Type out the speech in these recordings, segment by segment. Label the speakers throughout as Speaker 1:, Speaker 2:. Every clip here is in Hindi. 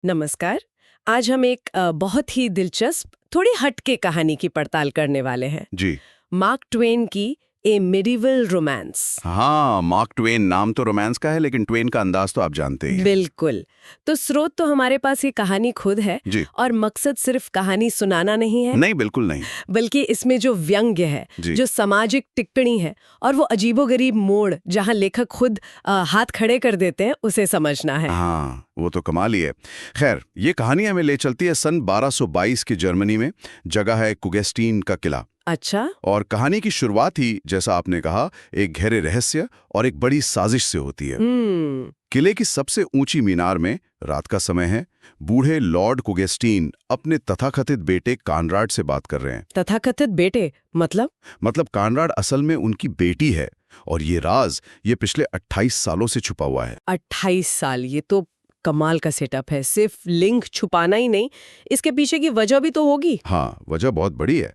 Speaker 1: नमस्कार। आज हम एक बहुत ही दिलचस्प थोड़ी हटके कहानी की पड़ताल करने वाले हैं।
Speaker 2: जी।
Speaker 1: मार्क ट्वेन की ए मिडीवल रोमांस।
Speaker 2: हाँ, मार्क ट्वेन नाम तो रोमांस का है, लेकिन ट्वेन का अंदाज तो आप जानते ही हैं।
Speaker 1: बिल्कुल। तो स्रोत तो हमारे पास ये कहानी खुद है
Speaker 2: जी।
Speaker 1: और मकसद सिर्फ कहानी सुनाना नहीं है,
Speaker 2: नहीं, बिल्कुल नहीं।
Speaker 1: बल्कि इसमें जो व्यंग्य है,
Speaker 2: जी।
Speaker 1: जो सामाजिक टिप्पणी है और वो अजीबोगरीब मोड़ जहां लेखक खुद हाथ खड़े कर देते हैं, उसे समझना है।
Speaker 2: हाँ, वो तो कमाल ही है। खैर, ये कहानी हमें ले चलती है सन 1222 की जर्मनी में। जगह है कुगेस्टीन का किला।
Speaker 1: अच्छा।
Speaker 2: और कहानी की शुरुआत ही, जैसा आपने कहा, एक गहरे रहस्य और एक बड़ी साजिश से होती है। किले की सबसे ऊंची मीनार में रात का समय है। बूढ़े लॉर्ड कुगेस्टीन अपने तथाकथित बेटे कानराड से बात कर रहे हैं।
Speaker 1: तथाकथित बेटे
Speaker 2: मतलब कानराड असल में उनकी बेटी है, और ये राज ये पिछले 28 सालों से छुपा हुआ है।
Speaker 1: 28 साल, ये तो कमाल का सेटअप है। सिर्फ लिंक छुपाना ही नहीं, इसके पीछे की वजह भी तो होगी।
Speaker 2: हाँ, वजह बहुत बड़ी है।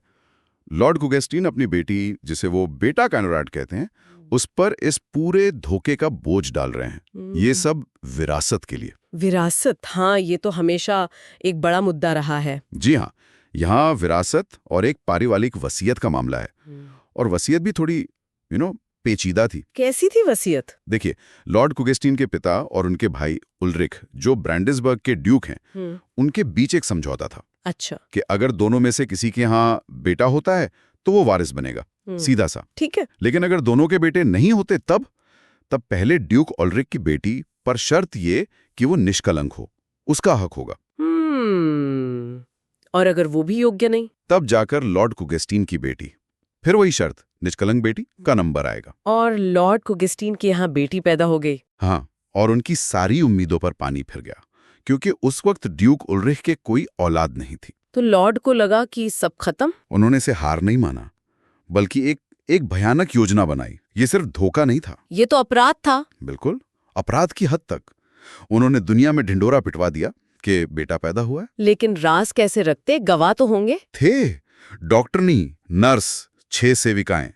Speaker 2: लॉर्ड कुगेस्टीन अपनी बेटी, जिसे वो बेटा कानराड कहते हैं, उस पर इस पूरे धोखे का बोझ डाल रहे हैं। ये सब विरासत के लिए।
Speaker 1: विरासत, हाँ, ये तो हमेशा एक बड़ा मुद्दा रहा है।
Speaker 2: जी हाँ, यहाँ विरासत और एक पारिवारिक वसीयत का मामला है। और वसीयत भी थोड़ी पेचीदा थी।
Speaker 1: कैसी थी वसीयत?
Speaker 2: देखिए, लॉर्ड कुगेस्टीन के पिता और उनके भाई उल्रिक, जो ब्रांडेसबर्ग के ड्यूक हैं, उनके बीच एक समझौता था।
Speaker 1: अच्छा।
Speaker 2: कि अगर दोनों में से किसी के यहाँ बेटा होता है तो वो वारिस बनेगा, सीधा सा।
Speaker 1: ठीक है।
Speaker 2: लेकिन अगर दोनों के बेटे नहीं होते तब पहले ड्यूक उल्रिक की बेटी, पर शर्त ये कि वो निष्कलंक हो, उसका हक होगा।
Speaker 1: और अगर वो भी योग्य नहीं?
Speaker 2: तब जाकर लॉर्ड कुगेस्टीन की बेटी। फिर वही शर्त, निष्कलंक बेटी का नंबर आएगा।
Speaker 1: और लॉर्ड कुगेस्टीन की यहाँ बेटी पैदा हो गई।
Speaker 2: हाँ, और उनकी सारी उम्मीदों पर पानी फिर गया, क्योंकि उस वक्त ड्यूक उल्रिक के कोई औलाद नहीं थी।
Speaker 1: तो लॉर्ड को लगा कि सब खत्म।
Speaker 2: उन्होंने इसे हार नहीं माना, बल्कि एक भयानक योजना बनाई। ये सिर्फ धोखा नहीं था,
Speaker 1: ये तो अपराध था।
Speaker 2: बिल्कुल अपराध की हद तक। उन्होंने दुनिया में ढिंडोरा पिटवा दिया कि बेटा पैदा हुआ है।
Speaker 1: लेकिन राज कैसे रखते? गवाह तो होंगे।
Speaker 2: थे डॉक्टरनी, नर्स, 6 सेविकाएं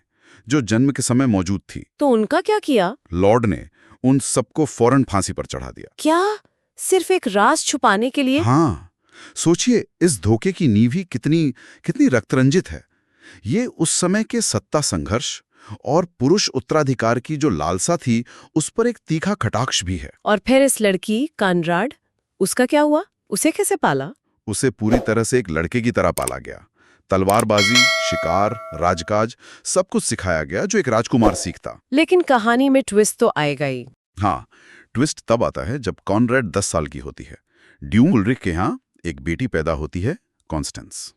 Speaker 2: जो जन्म के समय मौजूद थी।
Speaker 1: तो उनका क्या किया?
Speaker 2: लॉर्ड ने उन सबको फौरन फांसी पर चढ़ा दिया।
Speaker 1: क्या? सिर्फ एक राज छुपाने के लिए?
Speaker 2: हाँ, सोचिए, इस धोखे की नींव ही कितनी रक्तरंजित है। ये उस समय के सत्ता संघर्ष और पुरुष उत्तराधिकार की जो लालसा थी, उस पर एक तीखा कटाक्ष भी है।
Speaker 1: और फिर इस लड़की कानराड, उसका क्या हुआ? उसे कैसे पाला?
Speaker 2: उसे पूरी तरह से एक लड़के की तरह पाला गया। तलवारबाजी, शिकार, राजकाज, सब कुछ सिखाया गया जो एक राजकुमार सीखता।
Speaker 1: लेकिन कहानी में ट्विस्ट तो आएगा ही।
Speaker 2: हाँ, ट्विस्ट तब आता है जब कॉनरेड 10 साल की होती है। ड्यूक उल्रिक के यहाँ एक बेटी पैदा होती है, कॉन्स्टेंस।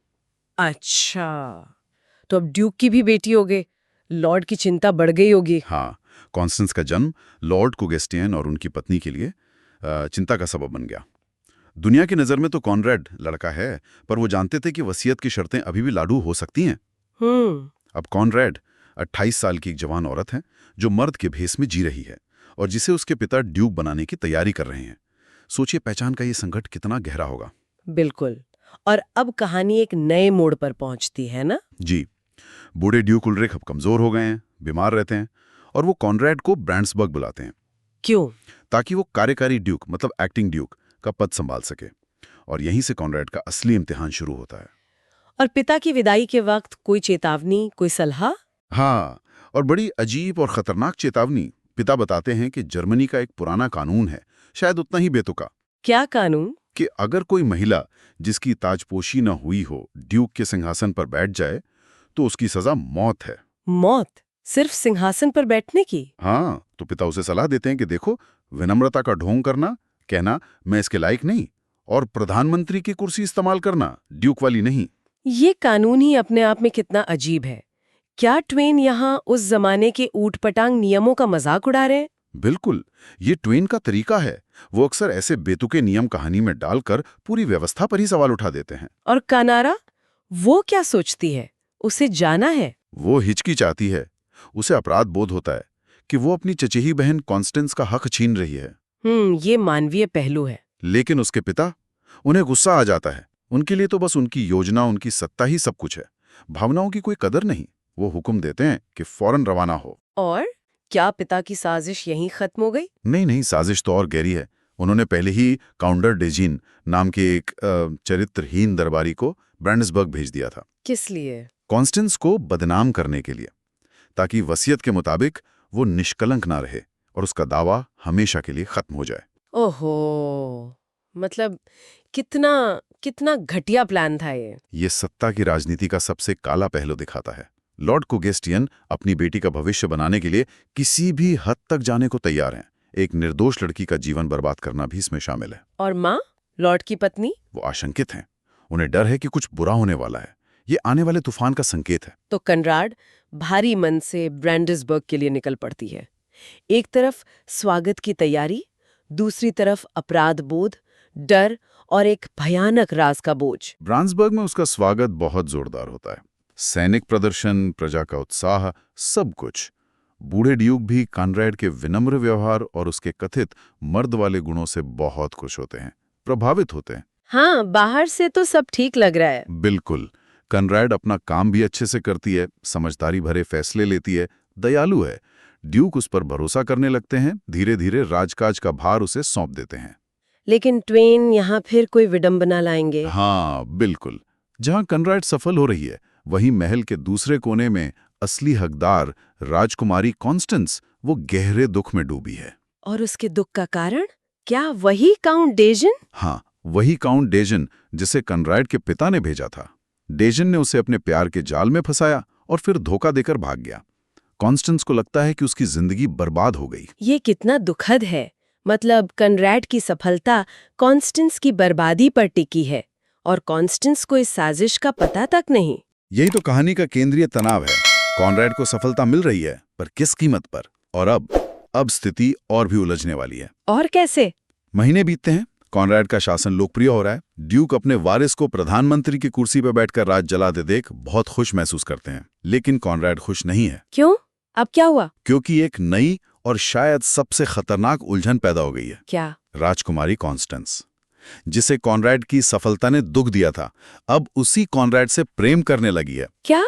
Speaker 1: अच्छा, तो अब ड्यूक की भी बेटी हो गई। लॉर्ड की चिंता बढ़ गई होगी।
Speaker 2: हाँ, कॉन्स्टेंस का जन्म लॉर्ड कुगेस्टीन और उनकी पत्नी के लिए चिंता का सबब बन गया। दुनिया की नज़र में तो कॉनरेड लड़का है, पर वो जानते थे कि वसीयत की शर्तें अभी भी लागू हो सकती हैं। अब कॉनरेड 28 साल की एक जवान औरत है जो मर्द के भेस में जी रही है, और जिसे उसके पिता ड्यूक बनाने की तैयारी कर रहे हैं। सोचिए, पहचान का ये संकट कितना गहरा होगा।
Speaker 1: बिल्कुल। और अब कहानी एक नए मोड़ पर पहुंचती है ना?
Speaker 2: जी। बूढ़े ड्यूक उल्रिक अब कमजोर हो गए हैं, बीमार रहते हैं, और वो कॉनरेड को ब्रांड्सबर्ग बुलाते हैं।
Speaker 1: क्यों?
Speaker 2: ताकि वो कार्यकारी ड्यूक, मतलब एक्टिंग ड्यूक का पद संभाल सके। और यहीं से कॉनरेड का असली इम्तिहान शुरू होता है।
Speaker 1: और पिता की विदाई के वक्त कोई चेतावनी, कोई सलाह?
Speaker 2: हाँ, और बड़ी अजीब और खतरनाक चेतावनी। पिता बताते हैं कि जर्मनी का एक पुराना कानून है, शायद उतना ही बेतुका।
Speaker 1: क्या कानून?
Speaker 2: कि अगर कोई महिला जिसकी ताजपोशी न हुई हो ड्यूक के सिंहासन पर बैठ जाए तो उसकी सजा मौत है।
Speaker 1: मौत? सिर्फ सिंहासन पर बैठने की?
Speaker 2: हाँ, तो पिता उसे सलाह देते हैं कि देखो, विनम्रता का ढोंग करना, कहना मैं इसके लायक नहीं, और प्रधानमंत्री की कुर्सी इस्तेमाल करना, ड्यूक वाली नहीं।
Speaker 1: ये कानून ही अपने आप में कितना अजीब है। क्या ट्वेन यहाँ उस जमाने के ऊटपटांग नियमों का मजाक उड़ा रहे हैं?
Speaker 2: बिल्कुल, ये ट्वेन का तरीका है। वो अक्सर ऐसे बेतुके नियम कहानी में डालकर पूरी व्यवस्था पर ही सवाल उठा देते हैं।
Speaker 1: और कानारा, वो क्या सोचती है? उसे जाना है।
Speaker 2: वो हिचकिचाती है। उसे अपराध बोध होता है कि वो अपनी चचेरी बहन कॉन्स्टेंस का हक छीन रही है।
Speaker 1: ये मानवीय पहलू है।
Speaker 2: लेकिन उसके पिता, उन्हें गुस्सा आ जाता है। उनके लिए तो बस उनकी योजना, उनकी सत्ता ही सब कुछ है। भावनाओं की कोई कदर नहीं। वो हुक्म देते हैं कि फौरन रवाना हो।
Speaker 1: और क्या पिता की साजिश यहीं खत्म हो गई?
Speaker 2: नहीं, साजिश तो और गहरी है। उन्होंने पहले ही काउंटर डेजिन नाम के एक चरित्रहीन दरबारी को ब्रांडेसबर्ग भेज दिया था।
Speaker 1: किस लिए?
Speaker 2: कॉन्स्टेंस को बदनाम करने के लिए, ताकि वसीयत के मुताबिक वो निष्कलंक ना रहे और उसका दावा हमेशा के लिए खत्म हो जाए।
Speaker 1: ओहो, मतलब कितना कितना घटिया प्लान था ये।
Speaker 2: ये सत्ता की राजनीति का सबसे काला पहलू दिखाता है। लॉर्ड कुगेस्टियन अपनी बेटी का भविष्य बनाने के लिए किसी भी हद तक जाने को तैयार हैं। एक निर्दोष लड़की का जीवन बर्बाद करना भी इसमें शामिल है।
Speaker 1: और माँ, लॉर्ड की पत्नी?
Speaker 2: वो आशंकित हैं। उन्हें डर है कि कुछ बुरा होने वाला है। ये आने वाले तूफान का संकेत है।
Speaker 1: तो कनराड भारी मन से ब्रांडेसबर्ग के लिए निकल पड़ती है। एक तरफ स्वागत की तैयारी, दूसरी तरफ अपराध बोध, डर और एक भयानक राज का बोझ।
Speaker 2: ब्रांडेसबर्ग में उसका स्वागत बहुत जोरदार होता है। सैनिक प्रदर्शन, प्रजा का उत्साह, सब कुछ। बूढ़े ड्यूक भी कॉनरैड के विनम्र व्यवहार और उसके कथित मर्द वाले गुणों से बहुत खुश होते हैं, प्रभावित होते हैं।
Speaker 1: हाँ, बाहर से तो सब ठीक लग रहा है।
Speaker 2: बिल्कुल। कॉनरैड अपना काम भी अच्छे से करती है, समझदारी भरे फैसले लेती है, दयालु है। ड्यूक उस पर भरोसा करने लगते हैं, धीरे धीरे राजकाज का भार उसे सौंप देते हैं।
Speaker 1: लेकिन ट्वेन यहाँ फिर कोई विडंबना लाएंगे।
Speaker 2: हाँ, बिल्कुल। जहां कॉनरैड सफल हो रही है, वहीं महल के दूसरे कोने में असली हकदार राजकुमारी कॉन्स्टेंस वो गहरे दुख में डूबी है।
Speaker 1: और उसके दुख का कारण क्या वही काउंट डेजन?
Speaker 2: हाँ, वही काउंट डेजन जिसे कॉनरैड के पिता ने भेजा था। डेजन ने उसे अपने प्यार के जाल में फंसाया और फिर धोखा देकर भाग गया। कॉन्स्टेंस को लगता है कि उसकी जिंदगी बर्बाद हो गई।
Speaker 1: ये कितना दुखद है। मतलब कॉनरैड की सफलता कॉन्स्टेंस की बर्बादी पर टिकी है और कॉन्स्टेंस को इस साजिश का पता तक नहीं।
Speaker 2: यही तो कहानी का केंद्रीय तनाव है। कॉनरैड को सफलता मिल रही है, पर किस कीमत पर? और अब स्थिति और भी उलझने वाली है।
Speaker 1: और कैसे?
Speaker 2: महीने बीतते हैं, कॉनरैड का शासन लोकप्रिय हो रहा है। ड्यूक अपने वारिस को प्रधानमंत्री की कुर्सी पर बैठकर राज जलाते देख बहुत खुश महसूस करते हैं। लेकिन कॉनरैड खुश नहीं है।
Speaker 1: क्यों? अब क्या हुआ?
Speaker 2: क्योंकि एक नई और शायद सबसे खतरनाक उलझन पैदा हो गई है।
Speaker 1: क्या?
Speaker 2: राजकुमारी कॉन्स्टेंस, जिसे कॉनरैड की सफलता ने दुख दिया था, अब उसी कॉनरैड से प्रेम करने लगी है।
Speaker 1: क्या?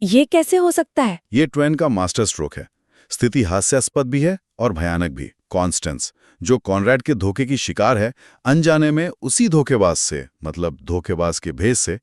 Speaker 1: ये कैसे हो सकता है?
Speaker 2: ये ट्वेन का मास्टर स्ट्रोक है। स्थिति हास्यास्पद भी है और भयानक भी। कॉन्स्टेंस, जो कॉनरैड के धोखे की शिकार है, अनजाने में उसी धोखेबाज से, मतलब धोखेबाज के भेष से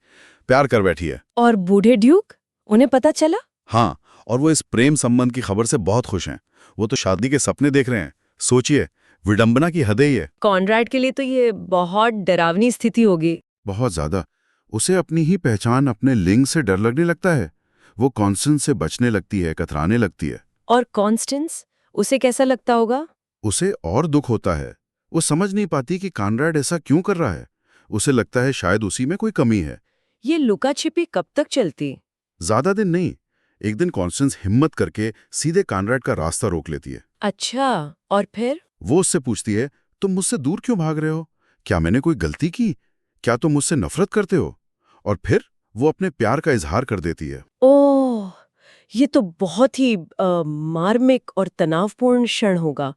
Speaker 2: प्यार कर बैठी है।
Speaker 1: और बूढ़े ड्यूक, उन्हें पता चला?
Speaker 2: हाँ, और वो इस प्रेम संबंध की खबर से बहुत खुश हैं। वो तो शादी के सपने देख रहे हैं। सोचिए, विडंबना की हदें ही है।
Speaker 1: कॉनरैड के लिए तो ये बहुत डरावनी स्थिति होगी।
Speaker 2: बहुत ज्यादा। उसे अपनी ही पहचान, अपने लिंग से डर लगने लगता है। वो कॉन्स्टेंस से बचने लगती है, कतराने लगती है।
Speaker 1: और कॉन्स्टेंस, उसे कैसा लगता होगा?
Speaker 2: उसे और दुख होता है। वो समझ नहीं पाती कि कॉनरैड ऐसा क्यों कर रहा है। उसे लगता है शायद उसी में कोई कमी है।
Speaker 1: ये लुका छिपी कब तक चलती?
Speaker 2: ज्यादा दिन नहीं। एक दिन कॉन्स्टेंस हिम्मत करके सीधे कॉनरैड का रास्ता रोक लेती है।
Speaker 1: अच्छा, और फिर?
Speaker 2: वो उससे पूछती है, तुम मुझसे दूर क्यों भाग रहे हो? क्या मैंने कोई गलती की? क्या तुम मुझसे नफरत करते हो? और फिर वो अपने प्यार का इजहार कर देती है।
Speaker 1: ओह, ये तो बहुत ही मार्मिक और तनावपूर्ण क्षण होगा।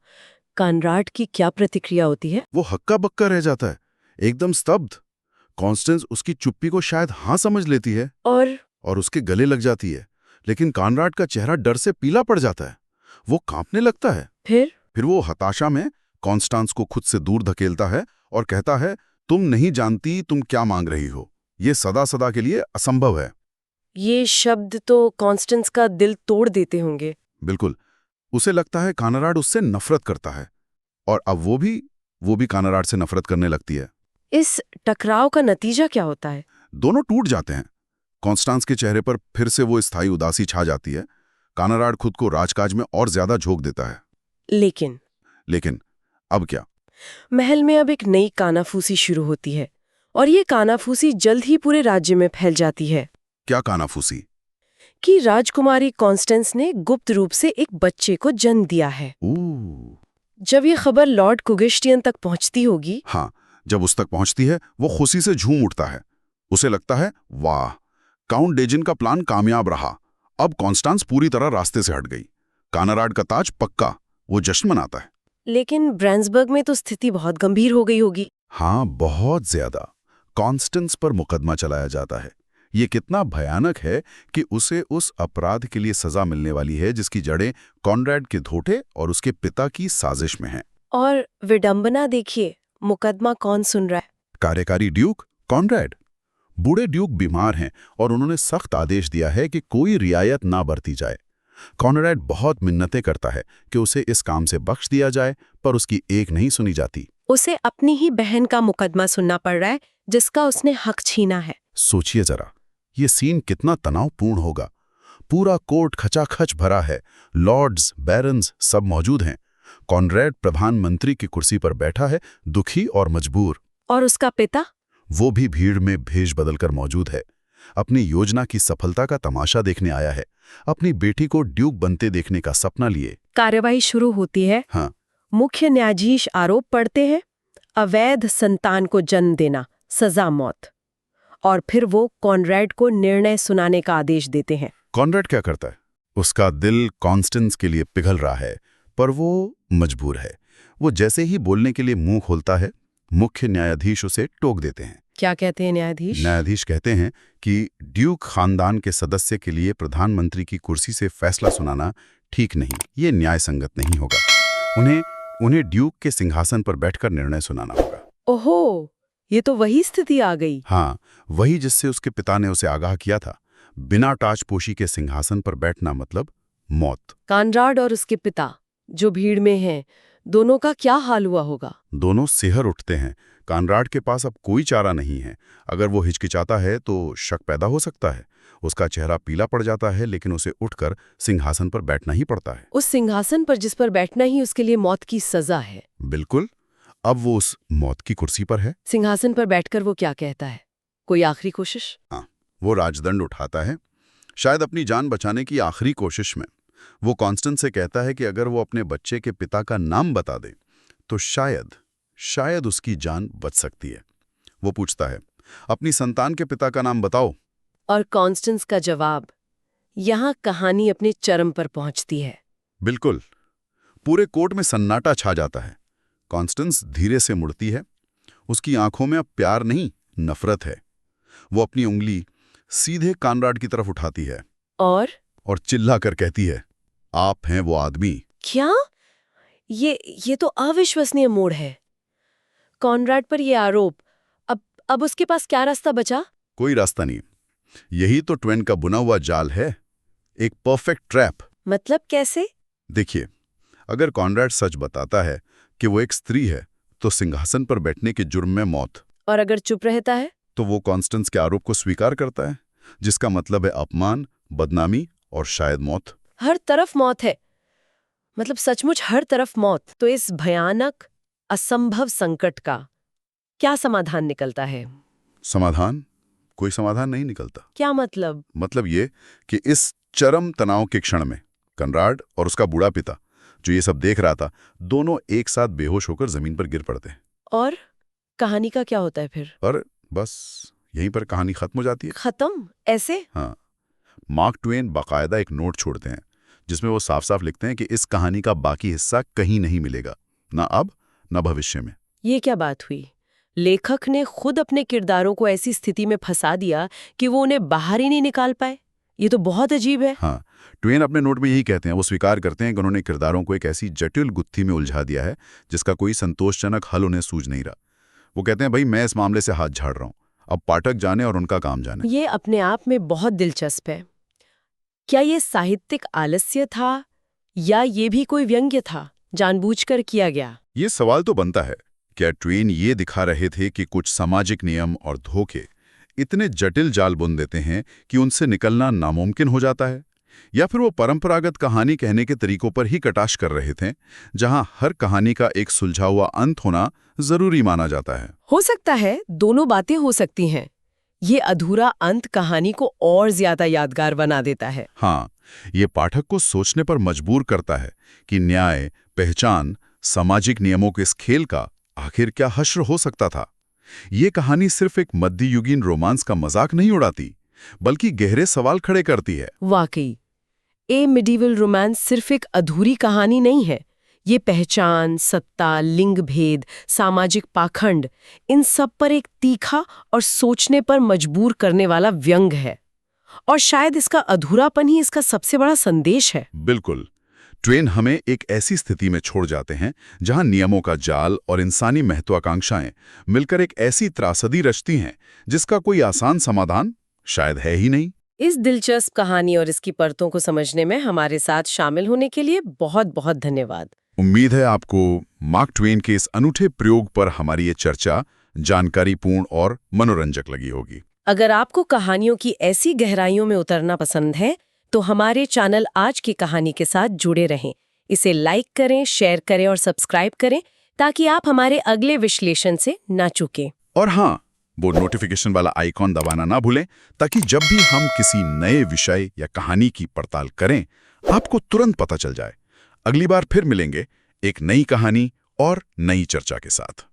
Speaker 1: कॉनरैड की क्या प्रतिक्रिया होती है?
Speaker 2: वो हक्का बक्का रह जाता है, एकदम स्तब्ध। कॉन्स्टेंस उसकी चुप्पी को शायद हाँ समझ लेती है और उसके गले लग जाती है। लेकिन कॉनरैड का चेहरा डर से पीला पड़ जाता है। वो कांपने लगता है। फिर वो हताशा में कॉन्स्टेंस को खुद से दूर धकेलता है और कहता है, तुम नहीं जानती तुम क्या मांग रही हो। ये सदा सदा के लिए असंभव है।
Speaker 1: ये शब्द तो कॉन्स्टेंस का दिल तोड़ देते होंगे।
Speaker 2: बिल्कुल। उसे लगता है कॉनरैड उससे नफरत करता है और अब वो भी कॉनरैड से नफरत करने लगती है।
Speaker 1: इस टकराव का नतीजा क्या होता है?
Speaker 2: दोनों टूट जाते हैं। कॉन्स्टेंस के चेहरे पर फिर से वो स्थायी उदासी छा जाती है। कॉनरैड खुद को राजकाज में और ज्यादा झोंक देता है। लेकिन अब क्या?
Speaker 1: महल में अब एक नई कानाफूसी शुरू होती है और ये कानाफूसी जल्द ही पूरे राज्य में फैल जाती है।
Speaker 2: क्या कानाफूसी?
Speaker 1: कि राजकुमारी कॉन्स्टेंस ने गुप्त रूप से एक बच्चे को जन्म दिया है। जब ये खबर लॉर्ड कुगेस्टियन तक पहुंचती होगी।
Speaker 2: हाँ, जब उस तक पहुंचती है, वो खुशी से झूम उठता है। उसे लगता है, वाह, काउंट डेजिन का प्लान कामयाब रहा। अब कॉन्स्टेंस पूरी तरह रास्ते से हट गई। कॉनरैड का ताज पक्का। वो जश्न मनाता है।
Speaker 1: लेकिन ब्रांडेसबर्ग में तो स्थिति बहुत गंभीर हो गई होगी।
Speaker 2: हाँ, बहुत ज्यादा। कॉन्स्टेंस पर मुकदमा चलाया जाता है। ये कितना भयानक है कि उसे उस अपराध के लिए सजा मिलने वाली है जिसकी जड़ें कॉनरैड के धोखे और उसके पिता की साजिश में हैं।
Speaker 1: और विडंबना देखिए, मुकदमा कौन सुन रहा है?
Speaker 2: कार्यकारी ड्यूक कॉनरेड। बूढ़े ड्यूक बीमार हैं और उन्होंने सख्त आदेश दिया है कि कोई रियायत ना बरती जाए। कॉनरेड बहुत मिन्नतें करता है कि उसे इस काम से बख्श दिया जाए, पर उसकी एक नहीं सुनी जाती।
Speaker 1: उसे अपनी ही बहन का मुकदमा सुनना पड़ रहा है, जिसका उसने हक छीना है।
Speaker 2: सोचिए जरा, ये सीन कितना तनावपूर्ण होगा। पूरा कोर्ट खचाखच भरा है, लॉर्ड्स, बैरन्स सब मौजूद हैं। कॉनरेड प्रधानमंत्री की कुर्सी पर बैठा है, दुखी और मजबूर।
Speaker 1: और उसका पिता?
Speaker 2: वो भी भीड़ में भेष बदलकर मौजूद है। अपनी योजना की सफलता का तमाशा देखने आया है, अपनी बेटी को ड्यूक बनते देखने का सपना लिए।
Speaker 1: कार्यवाही शुरू होती है।
Speaker 2: हाँ,
Speaker 1: मुख्य न्यायाधीश आरोप पढ़ते हैं, अवैध संतान को जन्म देना, सजा मौत। और फिर वो कॉनरेड को निर्णय सुनाने का आदेश देते हैं।
Speaker 2: कॉनरेड क्या करता है? उसका दिल कॉन्स्टेंस के लिए पिघल रहा है, पर वो मजबूर है। वो जैसे ही बोलने के लिए मुंह खोलता है, मुख्य न्यायाधीश उसे टोक देते हैं।
Speaker 1: क्या कहते हैं न्यायाधीश?
Speaker 2: न्यायाधीश कहते हैं कि ड्यूक खानदान के सदस्य के लिए प्रधानमंत्री की कुर्सी से फैसला सुनाना ठीक नहीं, ये न्याय संगत नहीं होगा। उन्हें ड्यूक के सिंहासन पर बैठकर निर्णय सुनाना होगा।
Speaker 1: ओहो, ये तो वही स्थिति आ गई।
Speaker 2: हाँ, वही जिससे उसके पिता ने उसे आगाह किया था। बिना ताजपोशी के सिंहासन पर बैठना मतलब मौत।
Speaker 1: कॉनरेड और उसके पिता जो भीड़ में हैं, दोनों का क्या हाल हुआ होगा?
Speaker 2: दोनों सिहर उठते हैं। कॉनरेड के पास अब कोई चारा नहीं है। अगर वो हिचकिचाता है तो शक पैदा हो सकता है। उसका चेहरा पीला पड़ जाता है, लेकिन उसे उठकर सिंहासन पर बैठना ही पड़ता है।
Speaker 1: उस सिंहासन पर जिस पर बैठना ही उसके लिए मौत की सजा है।
Speaker 2: बिल्कुल। अब वो उस मौत की कुर्सी पर है।
Speaker 1: सिंहासन पर बैठकर वो क्या कहता है? कोई आखिरी कोशिश?
Speaker 2: हाँ, वो राजदंड उठाता है, शायद अपनी जान बचाने की आखिरी कोशिश में। वो कॉन्स्टेंस से कहता है कि अगर वो अपने बच्चे के पिता का नाम बता दे तो शायद उसकी जान बच सकती है। वो पूछता है, अपनी संतान के पिता का नाम बताओ।
Speaker 1: और कॉन्स्टेंस का जवाब, यहाँ कहानी अपने चरम पर पहुंचती है।
Speaker 2: बिल्कुल। पूरे कोर्ट में सन्नाटा छा जाता है। कॉन्स्टेंस धीरे से मुड़ती है। उसकी आंखों में अब प्यार नहीं, नफरत है। वो अपनी उंगली सीधे कॉनरेड की तरफ उठाती है और चिल्लाकर कहती है, आप हैं वो आदमी।
Speaker 1: क्या? ये तो अविश्वसनीय मोड़ है। कॉनरेड पर ये आरोप, अब उसके पास क्या रास्ता बचा?
Speaker 2: कोई रास्ता नहीं। यही तो ट्वेन का बुना हुआ जाल है, एक परफेक्ट ट्रैप।
Speaker 1: मतलब कैसे?
Speaker 2: देखिए, अगर कॉनरेड सच बताता है कि वो एक स्त्री है, तो सिंहासन पर बैठने के जुर्म में मौत।
Speaker 1: और अगर चुप रहता है
Speaker 2: तो वो कॉन्स्टेंस के आरोप को स्वीकार करता है, जिसका मतलब है अपमान, बदनामी और शायद मौत।
Speaker 1: हर तरफ मौत है, मतलब सचमुच हर तरफ मौत। तो इस भयानक असंभव संकट का क्या समाधान निकलता है?
Speaker 2: समाधान? कोई समाधान नहीं निकलता।
Speaker 1: क्या मतलब?
Speaker 2: मतलब ये कि इस चरम तनाव के क्षण में कॉनरेड और उसका बूढ़ा पिता, जो ये सब देख रहा था, दोनों एक साथ बेहोश होकर जमीन पर गिर पड़ते हैं।
Speaker 1: और कहानी का क्या होता है फिर?
Speaker 2: और बस यहीं पर कहानी खत्म हो जाती है।
Speaker 1: खत्म? ऐसे?
Speaker 2: हाँ, मार्क ट्वेन बाकायदा एक नोट छोड़ते हैं, जिसमें वो साफ साफ लिखते हैं कि इस कहानी का बाकी हिस्सा कहीं नहीं मिलेगा, ना अब ना भविष्य में।
Speaker 1: ये क्या बात हुई? लेखक ने खुद अपने किरदारों को ऐसी स्थिति में फंसा दिया कि वो उन्हें बाहर ही नहीं निकाल पाए। ये तो बहुत अजीब है।
Speaker 2: हाँ, ट्वेन अपने नोट में यही कहते हैं। वो स्वीकार करते हैं कि उन्होंने किरदारों को एक ऐसी जटिल गुत्थी में उलझा दिया है जिसका कोई संतोषजनक हल उन्हें सूझ नहीं रहा। वो कहते हैं, भाई मैं इस मामले से हाथ झाड़ रहा हूँ, अब पाठक जाने और उनका काम जाने।
Speaker 1: ये अपने आप में बहुत दिलचस्प है। क्या ये साहित्यिक आलस्य था या ये भी कोई व्यंग्य था, जानबूझकर किया गया?
Speaker 2: ये सवाल तो बनता है, क्या ट्वेन ये दिखा रहे थे कि कुछ सामाजिक नियम और धोखे इतने जटिल जाल बुन देते हैं कि उनसे निकलना नामुमकिन हो जाता है? या फिर वो परंपरागत कहानी कहने के तरीकों पर ही कटाक्ष कर रहे थे, जहां हर कहानी का एक सुलझा हुआ अंत होना जरूरी माना जाता है?
Speaker 1: हो सकता है, दोनों बातें हो सकती हैं। ये अधूरा अंत कहानी को और ज्यादा यादगार बना देता है।
Speaker 2: हाँ, ये पाठक को सोचने पर मजबूर करता है कि न्याय, पहचान, सामाजिक नियमों के इस खेल का आखिर क्या हश्र हो सकता था। ये कहानी सिर्फ एक मध्ययुगीन रोमांस का मजाक नहीं उड़ाती, बल्कि गहरे सवाल खड़े करती है।
Speaker 1: वाकई, ए मिडीवल रोमांस सिर्फ एक अधूरी कहानी नहीं है। ये पहचान, सत्ता, लिंग भेद, सामाजिक पाखंड, इन सब पर एक तीखा और सोचने पर मजबूर करने वाला व्यंग है। और शायद इसका अधूरापन ही इसका सबसे बड़ा संदेश है।
Speaker 2: बिल्कुल। ट्वेन हमें एक ऐसी स्थिति में छोड़ जाते हैं जहां नियमों का जाल और इंसानी महत्वाकांक्षाएं मिलकर एक ऐसी त्रासदी रचती हैं जिसका कोई आसान समाधान शायद है ही नहीं।
Speaker 1: इस दिलचस्प कहानी और इसकी परतों को समझने में हमारे साथ शामिल होने के लिए बहुत बहुत धन्यवाद।
Speaker 2: उम्मीद है आपको मार्क ट्वेन के इस अनूठे प्रयोग पर हमारी ये चर्चा जानकारीपूर्ण और मनोरंजक लगी होगी।
Speaker 1: अगर आपको कहानियों की ऐसी गहराइयों में उतरना पसंद है तो हमारे चैनल आज की कहानी के साथ जुड़े रहें। इसे लाइक करें, शेयर करें और सब्सक्राइब करें ताकि आप हमारे अगले विश्लेषण से ना चूकें।
Speaker 2: और हाँ, वो नोटिफिकेशन वाला आइकॉन दबाना ना भूलें ताकि जब भी हम किसी नए विषय या कहानी की पड़ताल करें आपको तुरंत पता चल जाए। अगली बार फिर मिलेंगे एक नई कहानी और नई चर्चा के साथ।